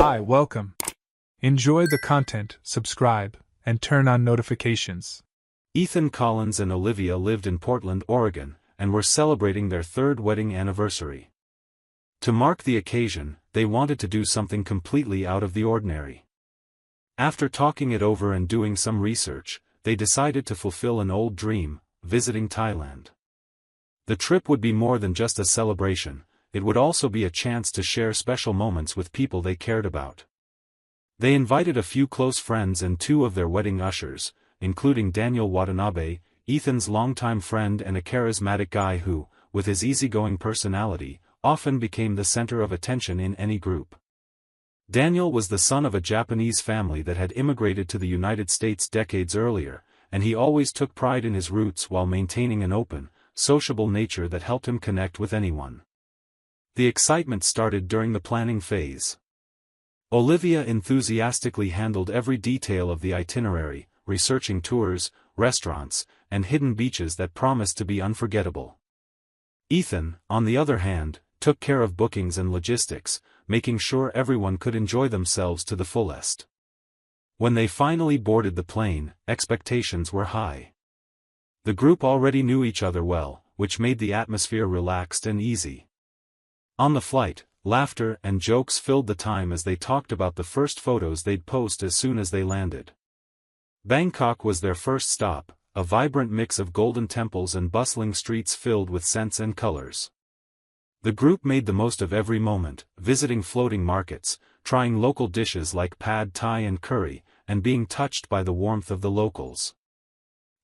Hi, welcome. Enjoy the content, subscribe, and turn on notifications. Ethan Collins and Olivia lived in Portland, Oregon, and were celebrating their third wedding anniversary. To mark the occasion, they wanted to do something completely out of the ordinary. After talking it over and doing some research, they decided to fulfill an old dream, visiting Thailand. The trip would be more than just a celebration, it would also be a chance to share special moments with people they cared about. They invited a few close friends and two of their wedding ushers, including Daniel Watanabe, Ethan's longtime friend and a charismatic guy who, with his easygoing personality, often became the center of attention in any group. Daniel was the son of a Japanese family that had immigrated to the United States decades earlier, and he always took pride in his roots while maintaining an open, sociable nature that helped him connect with anyone. The excitement started during the planning phase. Olivia enthusiastically handled every detail of the itinerary, researching tours, restaurants, and hidden beaches that promised to be unforgettable. Ethan, on the other hand, took care of bookings and logistics, making sure everyone could enjoy themselves to the fullest. When they finally boarded the plane, expectations were high. The group already knew each other well, which made the atmosphere relaxed and easy. On the flight, laughter and jokes filled the time as they talked about the first photos they'd post as soon as they landed. Bangkok was their first stop, a vibrant mix of golden temples and bustling streets filled with scents and colors. The group made the most of every moment, visiting floating markets, trying local dishes like pad thai and curry, and being touched by the warmth of the locals.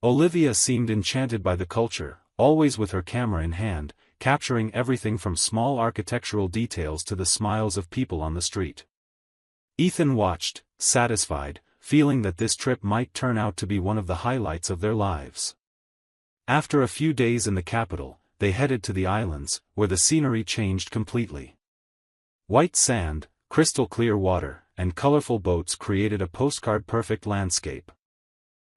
Olivia seemed enchanted by the culture, always with her camera in hand, capturing everything from small architectural details to the smiles of people on the street. Ethan watched, satisfied, feeling that this trip might turn out to be one of the highlights of their lives. After a few days in the capital, they headed to the islands, where the scenery changed completely. White sand, crystal clear water, and colorful boats created a postcard-perfect landscape.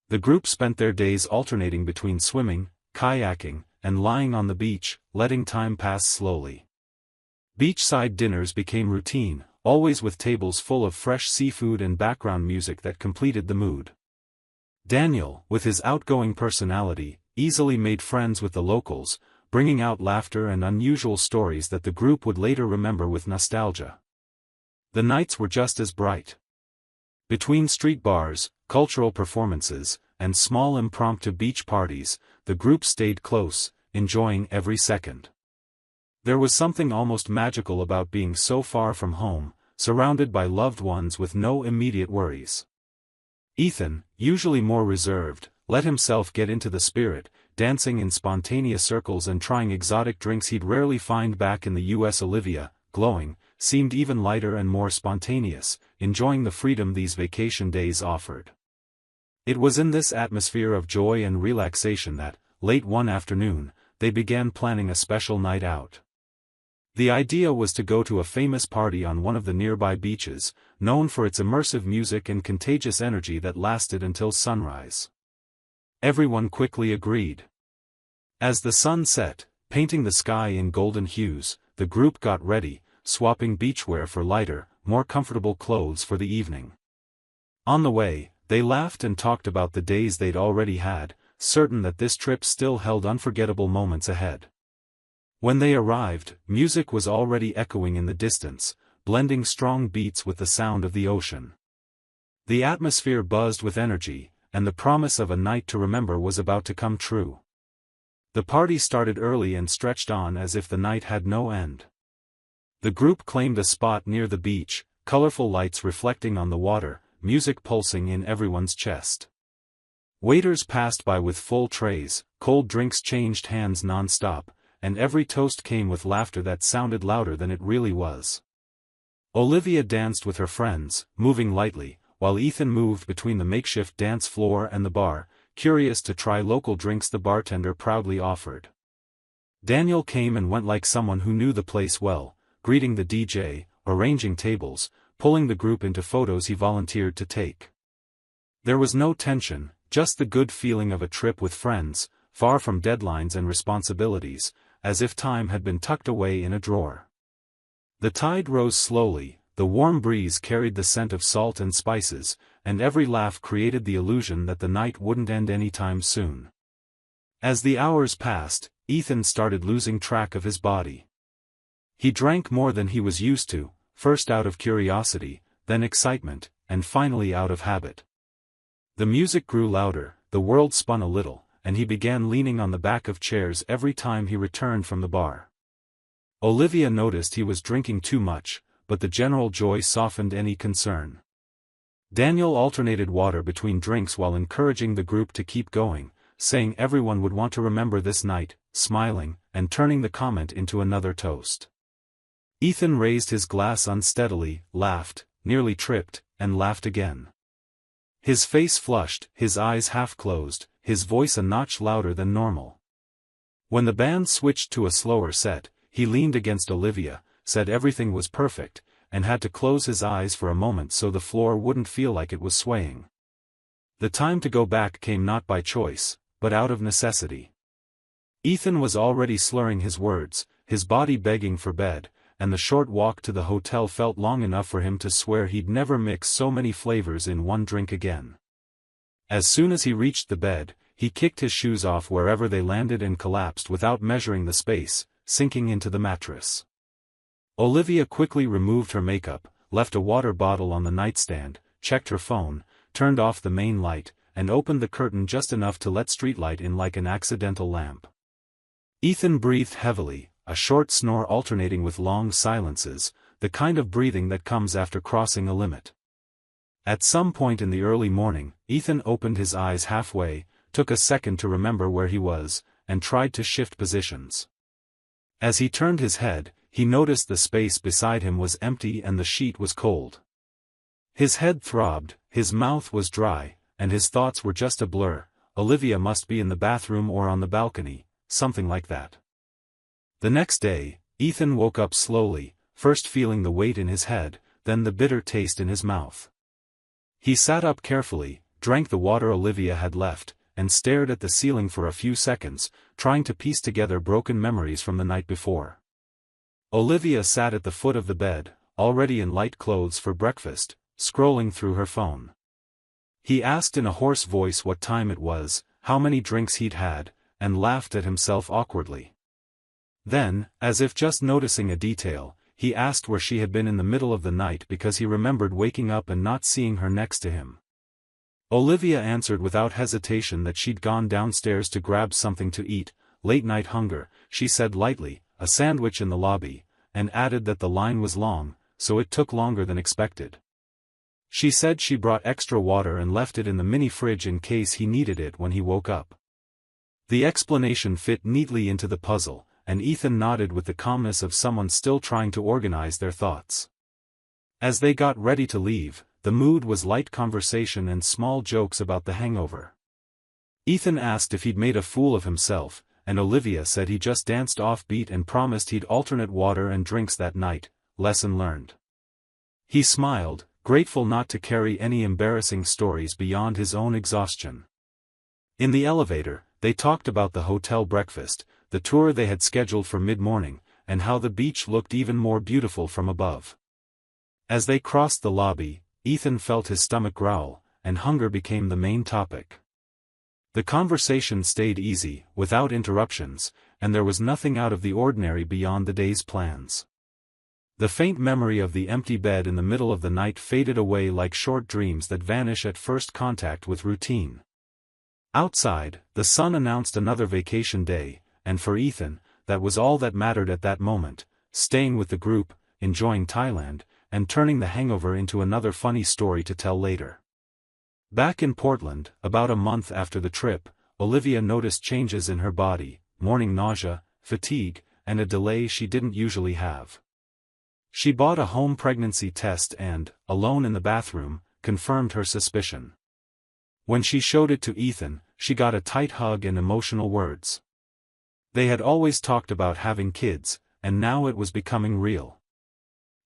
The group spent their days alternating between swimming, kayaking, and lying on the beach, letting time pass slowly. Beachside dinners became routine, always with tables full of fresh seafood and background music that completed the mood. Daniel, with his outgoing personality, easily made friends with the locals, bringing out laughter and unusual stories that the group would later remember with nostalgia. The nights were just as bright. Between street bars, cultural performances, and small impromptu beach parties, the group stayed close, enjoying every second. There was something almost magical about being so far from home, surrounded by loved ones with no immediate worries. Ethan, usually more reserved, let himself get into the spirit, dancing in spontaneous circles and trying exotic drinks he'd rarely find back in the US. Olivia, glowing, seemed even lighter and more spontaneous, enjoying the freedom these vacation days offered. It was in this atmosphere of joy and relaxation that, late one afternoon, they began planning a special night out. The idea was to go to a famous party on one of the nearby beaches, known for its immersive music and contagious energy that lasted until sunrise. Everyone quickly agreed. As the sun set, painting the sky in golden hues, the group got ready, swapping beachwear for lighter, more comfortable clothes for the evening. On the way, they laughed and talked about the days they'd already had, certain that this trip still held unforgettable moments ahead. When they arrived, music was already echoing in the distance, blending strong beats with the sound of the ocean. The atmosphere buzzed with energy, and the promise of a night to remember was about to come true. The party started early and stretched on as if the night had no end. The group claimed a spot near the beach, colorful lights reflecting on the water, music pulsing in everyone's chest. Waiters passed by with full trays, cold drinks changed hands non-stop, and every toast came with laughter that sounded louder than it really was. Olivia danced with her friends, moving lightly, while Ethan moved between the makeshift dance floor and the bar, curious to try local drinks the bartender proudly offered. Daniel came and went like someone who knew the place well, greeting the DJ, arranging tables, pulling the group into photos he volunteered to take. There was no tension, just the good feeling of a trip with friends, far from deadlines and responsibilities, as if time had been tucked away in a drawer. The tide rose slowly, the warm breeze carried the scent of salt and spices, and every laugh created the illusion that the night wouldn't end anytime soon. As the hours passed, Ethan started losing track of his body. He drank more than he was used to, first out of curiosity, then excitement, and finally out of habit. The music grew louder, the world spun a little, and he began leaning on the back of chairs every time he returned from the bar. Olivia noticed he was drinking too much, but the general joy softened any concern. Daniel alternated water between drinks while encouraging the group to keep going, saying everyone would want to remember this night, smiling, and turning the comment into another toast. Ethan raised his glass unsteadily, laughed, nearly tripped, and laughed again. His face flushed, his eyes half closed, his voice a notch louder than normal. When the band switched to a slower set, he leaned against Olivia, said everything was perfect, and had to close his eyes for a moment so the floor wouldn't feel like it was swaying. The time to go back came not by choice, but out of necessity. Ethan was already slurring his words, his body begging for bed, and the short walk to the hotel felt long enough for him to swear he'd never mix so many flavors in one drink again. As soon as he reached the bed, he kicked his shoes off wherever they landed and collapsed without measuring the space, sinking into the mattress. Olivia quickly removed her makeup, left a water bottle on the nightstand, checked her phone, turned off the main light, and opened the curtain just enough to let streetlight in like an accidental lamp. Ethan breathed heavily, a short snore alternating with long silences, the kind of breathing that comes after crossing a limit. At some point in the early morning, Ethan opened his eyes halfway, took a second to remember where he was, and tried to shift positions. As he turned his head, he noticed the space beside him was empty and the sheet was cold. His head throbbed, his mouth was dry, and his thoughts were just a blur. Olivia must be in the bathroom or on the balcony, something like that. The next day, Ethan woke up slowly, first feeling the weight in his head, then the bitter taste in his mouth. He sat up carefully, drank the water Olivia had left, and stared at the ceiling for a few seconds, trying to piece together broken memories from the night before. Olivia sat at the foot of the bed, already in light clothes for breakfast, scrolling through her phone. He asked in a hoarse voice what time it was, how many drinks he'd had, and laughed at himself awkwardly. Then, as if just noticing a detail, he asked where she had been in the middle of the night because he remembered waking up and not seeing her next to him. Olivia answered without hesitation that she'd gone downstairs to grab something to eat, late-night hunger, she said lightly, a sandwich in the lobby, and added that the line was long, so it took longer than expected. She said she brought extra water and left it in the mini-fridge in case he needed it when he woke up. The explanation fit neatly into the puzzle, and Ethan nodded with the calmness of someone still trying to organize their thoughts. As they got ready to leave, the mood was light conversation and small jokes about the hangover. Ethan asked if he'd made a fool of himself, and Olivia said he just danced offbeat and promised he'd alternate water and drinks that night, lesson learned. He smiled, grateful not to carry any embarrassing stories beyond his own exhaustion. In the elevator, they talked about the hotel breakfast, the tour they had scheduled for mid-morning, and how the beach looked even more beautiful from above. As they crossed the lobby, Ethan felt his stomach growl, and hunger became the main topic. The conversation stayed easy, without interruptions, and there was nothing out of the ordinary beyond the day's plans. The faint memory of the empty bed in the middle of the night faded away like short dreams that vanish at first contact with routine. Outside, the sun announced another vacation day, and for Ethan, that was all that mattered at that moment, staying with the group, enjoying Thailand, and turning the hangover into another funny story to tell later. Back in Portland, about a month after the trip, Olivia noticed changes in her body, morning nausea, fatigue, and a delay she didn't usually have. She bought a home pregnancy test and, alone in the bathroom, confirmed her suspicion. When she showed it to Ethan, she got a tight hug and emotional words. They had always talked about having kids, and now it was becoming real.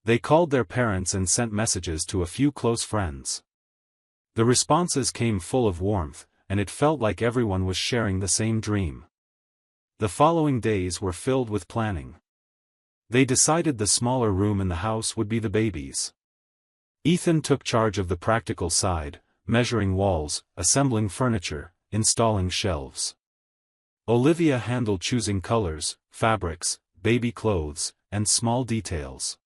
They called their parents and sent messages to a few close friends. The responses came full of warmth, and it felt like everyone was sharing the same dream. The following days were filled with planning. They decided the smaller room in the house would be the baby's. Ethan took charge of the practical side, measuring walls, assembling furniture, installing shelves. Olivia handled choosing colors, fabrics, baby clothes, and small details.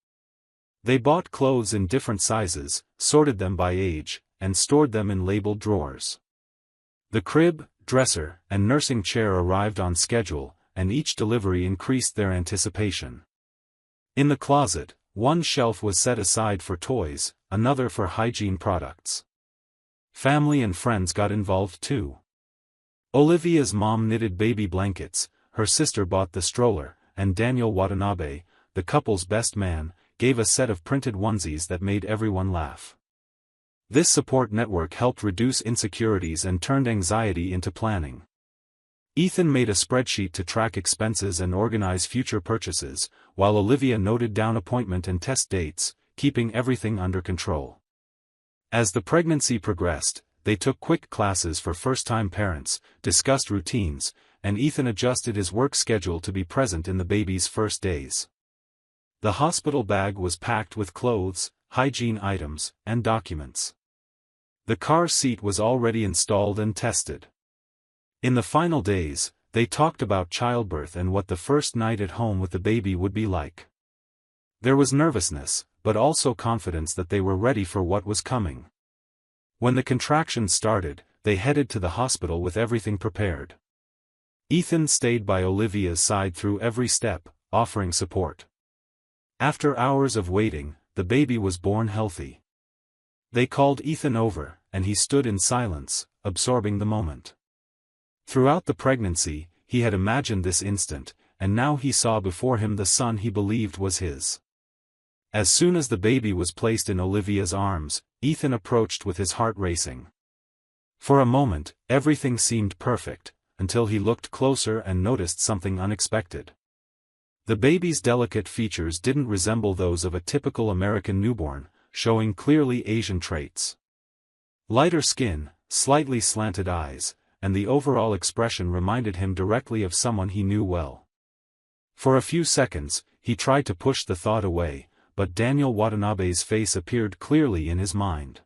They bought clothes in different sizes, sorted them by age, and stored them in labeled drawers. The crib, dresser, and nursing chair arrived on schedule, and each delivery increased their anticipation. In the closet, one shelf was set aside for toys, another for hygiene products. Family and friends got involved too. Olivia's mom knitted baby blankets, her sister bought the stroller, and Daniel Watanabe, the couple's best man, gave a set of printed onesies that made everyone laugh. This support network helped reduce insecurities and turned anxiety into planning. Ethan made a spreadsheet to track expenses and organize future purchases, while Olivia noted down appointment and test dates, keeping everything under control. As the pregnancy progressed, they took quick classes for first-time parents, discussed routines, and Ethan adjusted his work schedule to be present in the baby's first days. The hospital bag was packed with clothes, hygiene items, and documents. The car seat was already installed and tested. In the final days, they talked about childbirth and what the first night at home with the baby would be like. There was nervousness, but also confidence that they were ready for what was coming. When the contractions started, they headed to the hospital with everything prepared. Ethan stayed by Olivia's side through every step, offering support. After hours of waiting, the baby was born healthy. They called Ethan over, and he stood in silence, absorbing the moment. Throughout the pregnancy, he had imagined this instant, and now he saw before him the son he believed was his. As soon as the baby was placed in Olivia's arms, Ethan approached with his heart racing. For a moment, everything seemed perfect, until he looked closer and noticed something unexpected. The baby's delicate features didn't resemble those of a typical American newborn, showing clearly Asian traits. Lighter skin, slightly slanted eyes, and the overall expression reminded him directly of someone he knew well. For a few seconds, he tried to push the thought away, but Daniel Watanabe's face appeared clearly in his mind.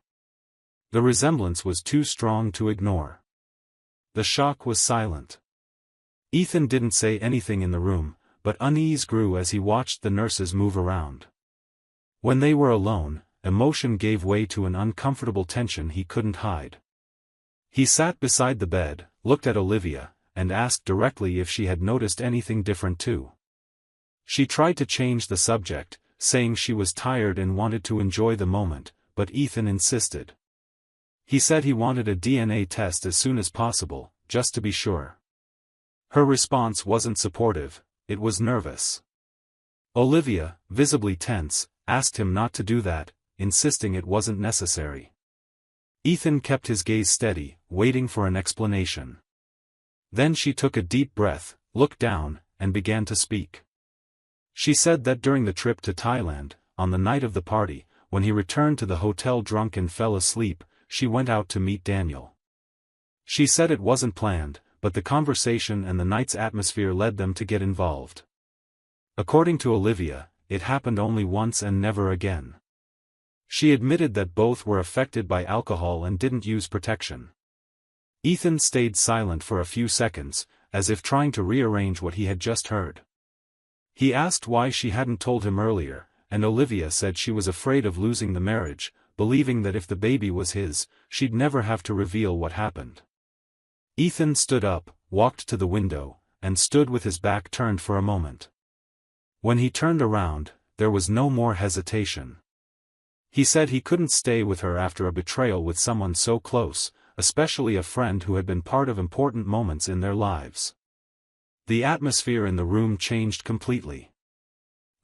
The resemblance was too strong to ignore. The shock was silent. Ethan didn't say anything in the room, but unease grew as he watched the nurses move around. When they were alone, emotion gave way to an uncomfortable tension he couldn't hide. He sat beside the bed, looked at Olivia, and asked directly if she had noticed anything different too. She tried to change the subject, saying she was tired and wanted to enjoy the moment, but Ethan insisted. He said he wanted a DNA test as soon as possible, just to be sure. Her response wasn't supportive, it was nervous. Olivia, visibly tense, asked him not to do that, insisting it wasn't necessary. Ethan kept his gaze steady, waiting for an explanation. Then she took a deep breath, looked down, and began to speak. She said that during the trip to Thailand, on the night of the party, when he returned to the hotel drunk and fell asleep, she went out to meet Daniel. She said it wasn't planned, but the conversation and the night's atmosphere led them to get involved. According to Olivia, it happened only once and never again. She admitted that both were affected by alcohol and didn't use protection. Ethan stayed silent for a few seconds, as if trying to rearrange what he had just heard. He asked why she hadn't told him earlier, and Olivia said she was afraid of losing the marriage, believing that if the baby was his, she'd never have to reveal what happened. Ethan stood up, walked to the window, and stood with his back turned for a moment. When he turned around, there was no more hesitation. He said he couldn't stay with her after a betrayal with someone so close, especially a friend who had been part of important moments in their lives. The atmosphere in the room changed completely.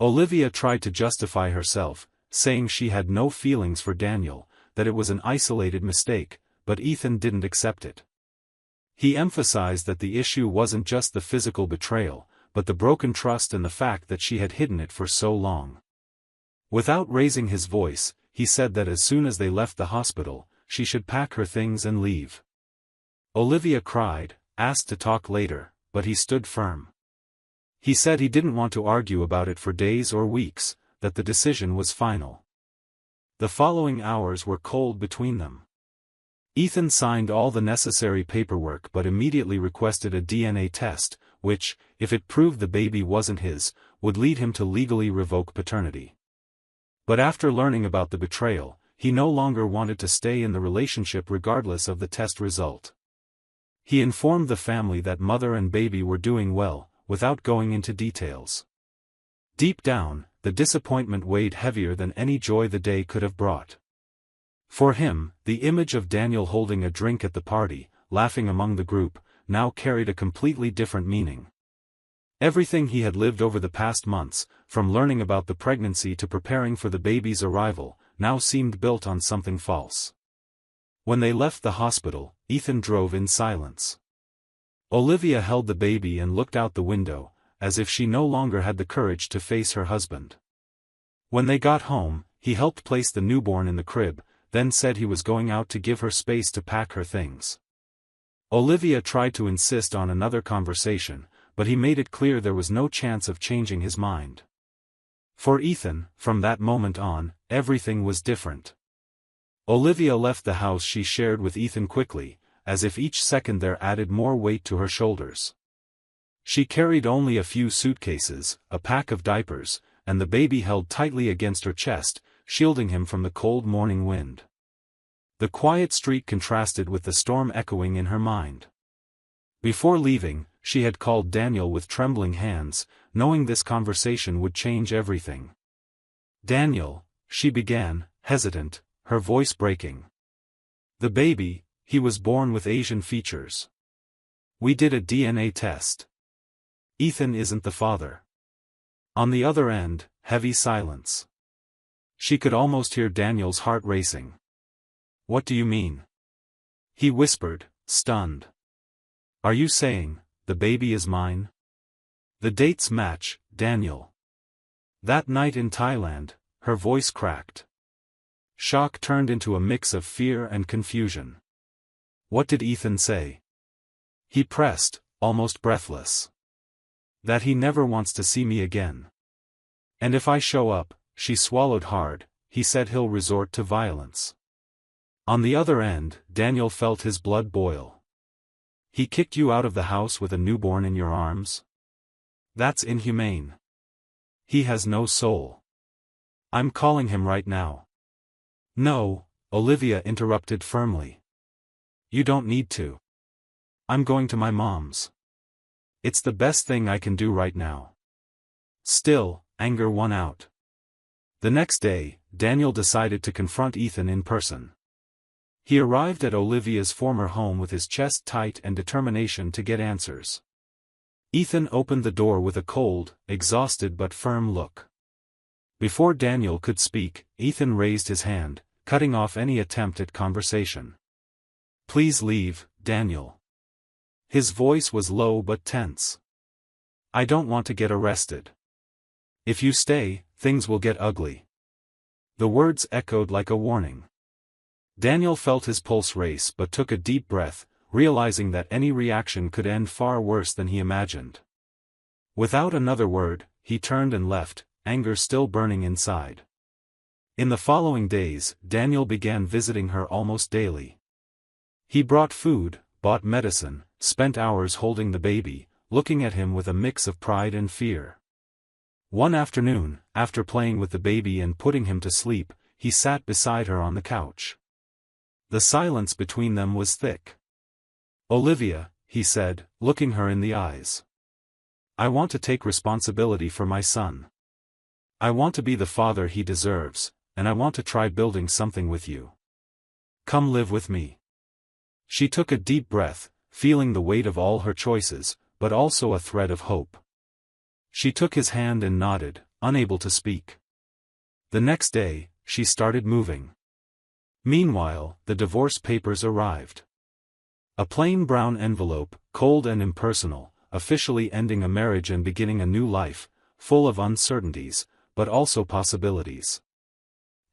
Olivia tried to justify herself, saying she had no feelings for Daniel, that it was an isolated mistake, but Ethan didn't accept it. He emphasized that the issue wasn't just the physical betrayal, but the broken trust and the fact that she had hidden it for so long. Without raising his voice, he said that as soon as they left the hospital, she should pack her things and leave. Olivia cried, asked to talk later, but he stood firm. He said he didn't want to argue about it for days or weeks, that the decision was final. The following hours were cold between them. Ethan signed all the necessary paperwork but immediately requested a DNA test, which, if it proved the baby wasn't his, would lead him to legally revoke paternity. But after learning about the betrayal, he no longer wanted to stay in the relationship regardless of the test result. He informed the family that mother and baby were doing well, without going into details. Deep down, the disappointment weighed heavier than any joy the day could have brought. For him, the image of Daniel holding a drink at the party, laughing among the group, now carried a completely different meaning. Everything he had lived over the past months, from learning about the pregnancy to preparing for the baby's arrival, now seemed built on something false. When they left the hospital, Ethan drove in silence. Olivia held the baby and looked out the window, as if she no longer had the courage to face her husband. When they got home, he helped place the newborn in the crib, then said he was going out to give her space to pack her things. Olivia tried to insist on another conversation, but he made it clear there was no chance of changing his mind. For Ethan, from that moment on, everything was different. Olivia left the house she shared with Ethan quickly, as if each second there added more weight to her shoulders. She carried only a few suitcases, a pack of diapers, and the baby held tightly against her chest, shielding him from the cold morning wind. The quiet street contrasted with the storm echoing in her mind. Before leaving, she had called Daniel with trembling hands, knowing this conversation would change everything. "Daniel," she began, hesitant, her voice breaking. "The baby, he was born with Asian features. We did a DNA test. Ethan isn't the father." On the other end, heavy silence. She could almost hear Daniel's heart racing. "What do you mean?" he whispered, stunned. "Are you saying, the baby is mine?" "The dates match, Daniel." That night in Thailand, her voice cracked. Shock turned into a mix of fear and confusion. "What did Ethan say?" He pressed, almost breathless. "That he never wants to see me again. And if I show up," she swallowed hard, "he said he'll resort to violence." On the other end, Daniel felt his blood boil. "He kicked you out of the house with a newborn in your arms? That's inhumane. He has no soul. I'm calling him right now." "No," Olivia interrupted firmly. "You don't need to. I'm going to my mom's. It's the best thing I can do right now." Still, anger won out. The next day, Daniel decided to confront Ethan in person. He arrived at Olivia's former home with his chest tight and determination to get answers. Ethan opened the door with a cold, exhausted but firm look. Before Daniel could speak, Ethan raised his hand, cutting off any attempt at conversation. "Please leave, Daniel." His voice was low but tense. "I don't want to get arrested. If you stay, things will get ugly." The words echoed like a warning. Daniel felt his pulse race but took a deep breath, realizing that any reaction could end far worse than he imagined. Without another word, he turned and left, anger still burning inside. In the following days, Daniel began visiting her almost daily. He brought food, bought medicine, spent hours holding the baby, looking at him with a mix of pride and fear. One afternoon, after playing with the baby and putting him to sleep, he sat beside her on the couch. The silence between them was thick. "Olivia," he said, looking her in the eyes. "I want to take responsibility for my son. I want to be the father he deserves, and I want to try building something with you. Come live with me." She took a deep breath, feeling the weight of all her choices, but also a thread of hope. She took his hand and nodded, unable to speak. The next day, she started moving. Meanwhile, the divorce papers arrived. A plain brown envelope, cold and impersonal, officially ending a marriage and beginning a new life, full of uncertainties, but also possibilities.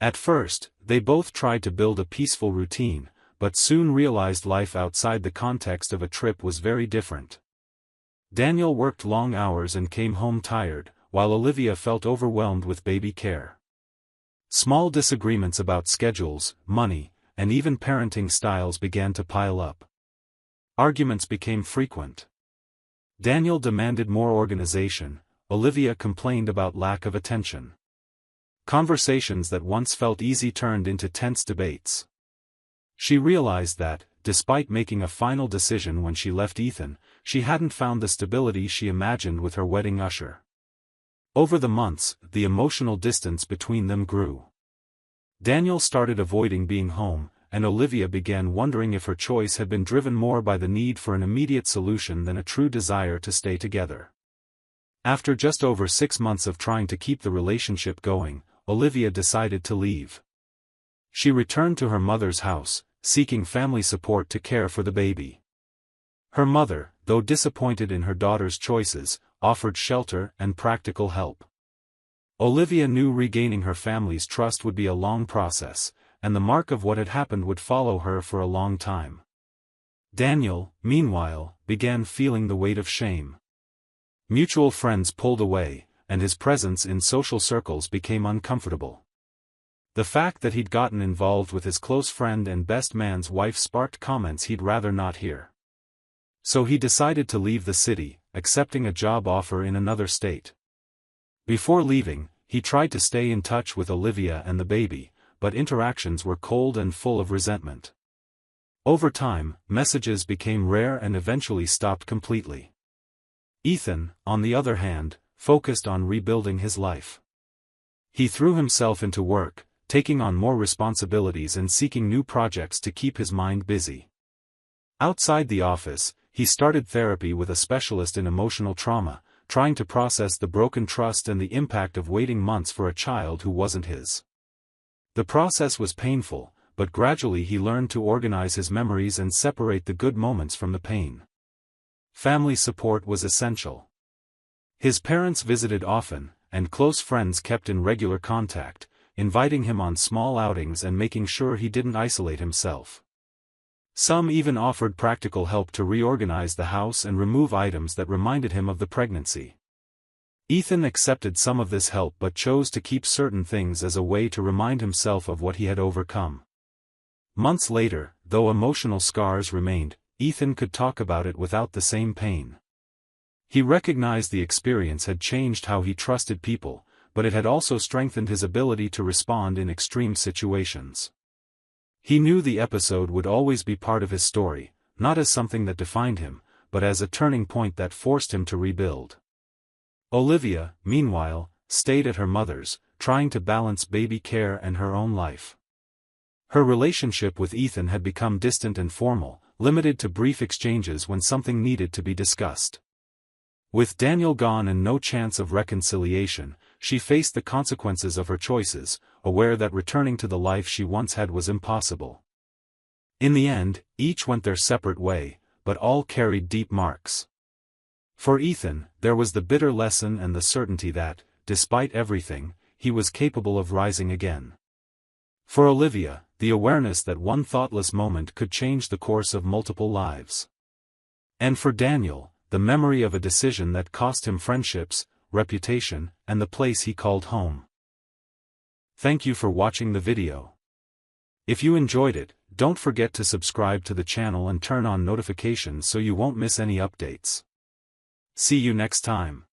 At first, they both tried to build a peaceful routine, but soon realized life outside the context of a trip was very different. Daniel worked long hours and came home tired, while Olivia felt overwhelmed with baby care. Small disagreements about schedules, money, and even parenting styles began to pile up. Arguments became frequent. Daniel demanded more organization, Olivia complained about lack of attention. Conversations that once felt easy turned into tense debates. She realized that, despite making a final decision when she left Ethan, she hadn't found the stability she imagined with her wedding usher. Over the months, the emotional distance between them grew. Daniel started avoiding being home, and Olivia began wondering if her choice had been driven more by the need for an immediate solution than a true desire to stay together. After just over 6 months of trying to keep the relationship going, Olivia decided to leave. She returned to her mother's house, seeking family support to care for the baby. Her mother, though disappointed in her daughter's choices, offered shelter and practical help. Olivia knew regaining her family's trust would be a long process, and the mark of what had happened would follow her for a long time. Daniel, meanwhile, began feeling the weight of shame. Mutual friends pulled away, and his presence in social circles became uncomfortable. The fact that he'd gotten involved with his close friend and best man's wife sparked comments he'd rather not hear. So he decided to leave the city, accepting a job offer in another state. Before leaving, he tried to stay in touch with Olivia and the baby, but interactions were cold and full of resentment. Over time, messages became rare and eventually stopped completely. Ethan, on the other hand, focused on rebuilding his life. He threw himself into work, taking on more responsibilities and seeking new projects to keep his mind busy. Outside the office, he started therapy with a specialist in emotional trauma, trying to process the broken trust and the impact of waiting months for a child who wasn't his. The process was painful, but gradually he learned to organize his memories and separate the good moments from the pain. Family support was essential. His parents visited often, and close friends kept in regular contact, inviting him on small outings and making sure he didn't isolate himself. Some even offered practical help to reorganize the house and remove items that reminded him of the pregnancy. Ethan accepted some of this help but chose to keep certain things as a way to remind himself of what he had overcome. Months later, though emotional scars remained, Ethan could talk about it without the same pain. He recognized the experience had changed how he trusted people, but it had also strengthened his ability to respond in extreme situations. He knew the episode would always be part of his story, not as something that defined him, but as a turning point that forced him to rebuild. Olivia, meanwhile, stayed at her mother's, trying to balance baby care and her own life. Her relationship with Ethan had become distant and formal, limited to brief exchanges when something needed to be discussed. With Daniel gone and no chance of reconciliation, she faced the consequences of her choices, aware that returning to the life she once had was impossible. In the end, each went their separate way, but all carried deep marks. For Ethan, there was the bitter lesson and the certainty that, despite everything, he was capable of rising again. For Olivia, the awareness that one thoughtless moment could change the course of multiple lives. And for Daniel, the memory of a decision that cost him friendships, reputation, and the place he called home. Thank you for watching the video. If you enjoyed it, don't forget to subscribe to the channel and turn on notifications so you won't miss any updates. See you next time.